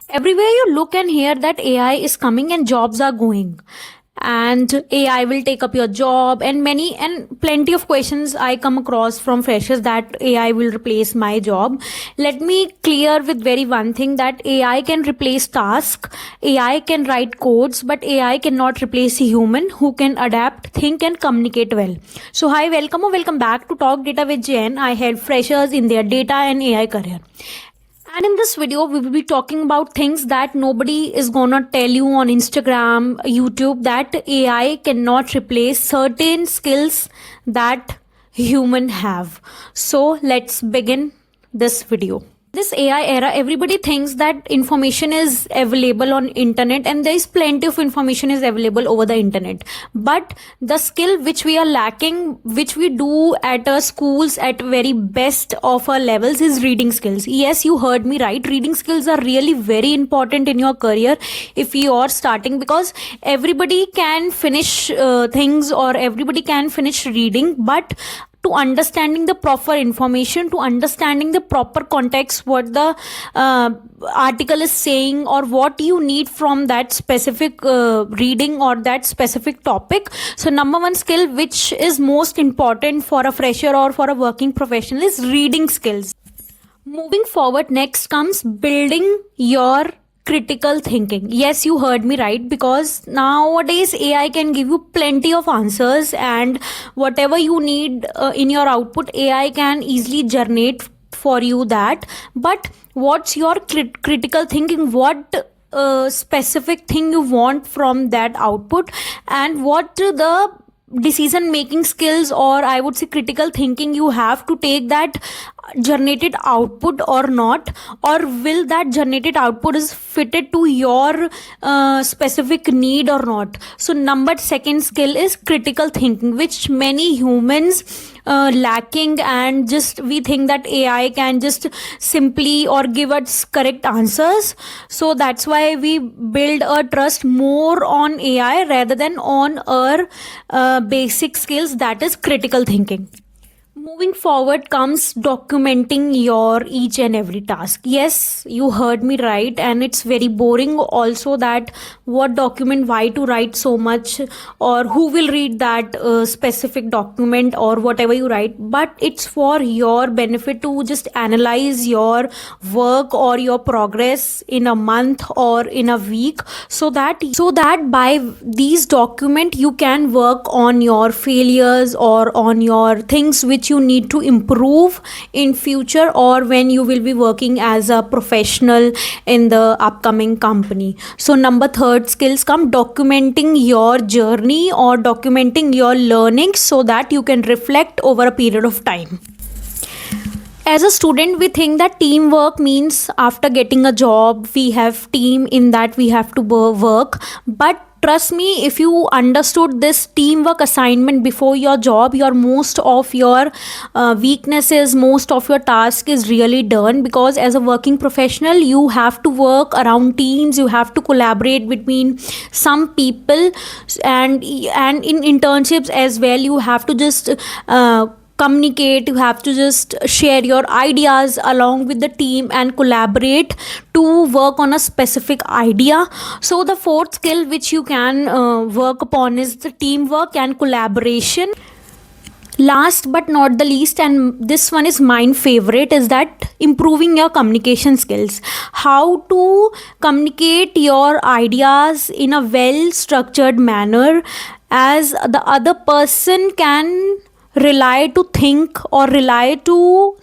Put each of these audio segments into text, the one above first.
Everywhere you look and hear that AI is coming and jobs are going, and AI will take up your job, and many and plenty of questions I come across from freshers that AI will replace my job. Let me clear with very one thing that AI can replace task, AI can write codes, but AI cannot replace a human who can adapt, think, and communicate well. So, hi, welcome or welcome back to Talk Data with Jen. I help freshers in their data and AI career. And in this video, we will be talking about things that nobody is gonna tell you on Instagram, YouTube, that AI cannot replace certain skills that human have. So let's begin this video. This AI era, everybody thinks that information is available on internet, and there is plenty of information is available over the internet, but the skill which we are lacking, which we do at our schools at very best of our levels, is reading skills. Yes, you heard me right. Reading skills are really very important in your career if you are starting, because everybody can finish things, or everybody can finish reading, but to understanding the proper information, to understanding the proper context, what the article is saying, or what you need from that specific reading or that specific topic. So number one skill which is most important for a fresher or for a working professional is reading skills. Moving forward, next comes building your critical thinking. Yes, you heard me right, because nowadays AI can give you plenty of answers, and whatever you need in your output, AI can easily generate for you that. But what's your critical thinking? What specific thing you want from that output, and what the decision making skills, or I would say critical thinking, you have to take that generated output or not, or will that generated output is fitted to your specific need or not. So number second skill is critical thinking, which many humans lacking, and just we think that AI can just simply or give us correct answers. So that's why we build a trust more on AI rather than on our basic skills, that is critical thinking. Moving forward comes documenting your each and every task. Yes, you heard me right, and it's very boring also that what document, why to write so much, or who will read that specific document or whatever you write. But it's for your benefit to just analyze your work or your progress in a month or in a week, so that by these document you can work on your failures or on your things which you need to improve in future, or when you will be working as a professional in the upcoming company. So number third skills come documenting your journey or documenting your learnings, so that you can reflect over a period of time. As a student, we think that teamwork means after getting a job we have team, in that we have to work. But trust me, if you understood this teamwork assignment before your job, your most of your weaknesses, most of your task is really done, because as a working professional you have to work around teams, you have to collaborate between some people, and in internships as well you have to just communicate, you have to just share your ideas along with the team and collaborate to work on a specific idea. So the fourth skill which you can work upon is the teamwork and collaboration. Last but not the least, and this one is my favorite, is that improving your communication skills. How to communicate your ideas in a well structured manner, as the other person can rely to think or rely to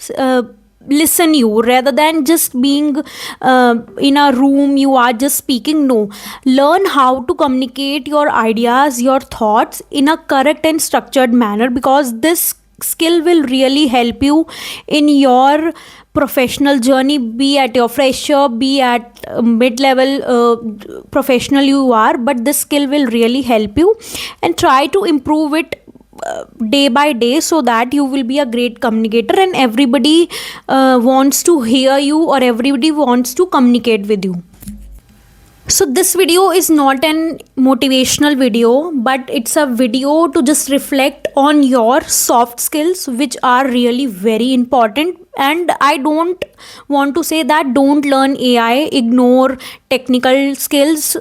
listen you, rather than just being in a room you are just speaking. No, learn how to communicate your ideas, your thoughts in a correct and structured manner, because this skill will really help you in your professional journey, be at your fresher, be at mid-level professional you are, but this skill will really help you, and try to improve it day by day, so that you will be a great communicator, and everybody wants to hear you, or everybody wants to communicate with you. So this video is not an motivational video, but it's a video to just reflect on your soft skills, which are really very important. And I don't want to say that don't learn AI, ignore technical skills,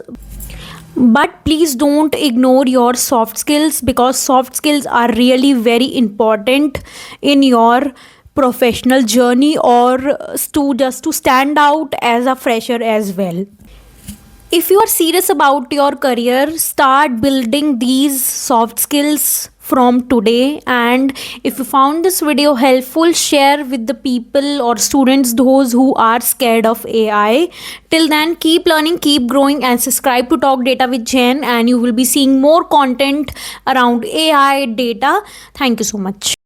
but please don't ignore your soft skills, because soft skills are really very important in your professional journey, or to stand out as a fresher as well. If you are serious about your career, start building these soft skills from today. And if you found this video helpful, share with the people or students, those who are scared of AI. Till then, keep learning, keep growing, and subscribe to Talk Data with Jen, and you will be seeing more content around AI data. Thank you so much.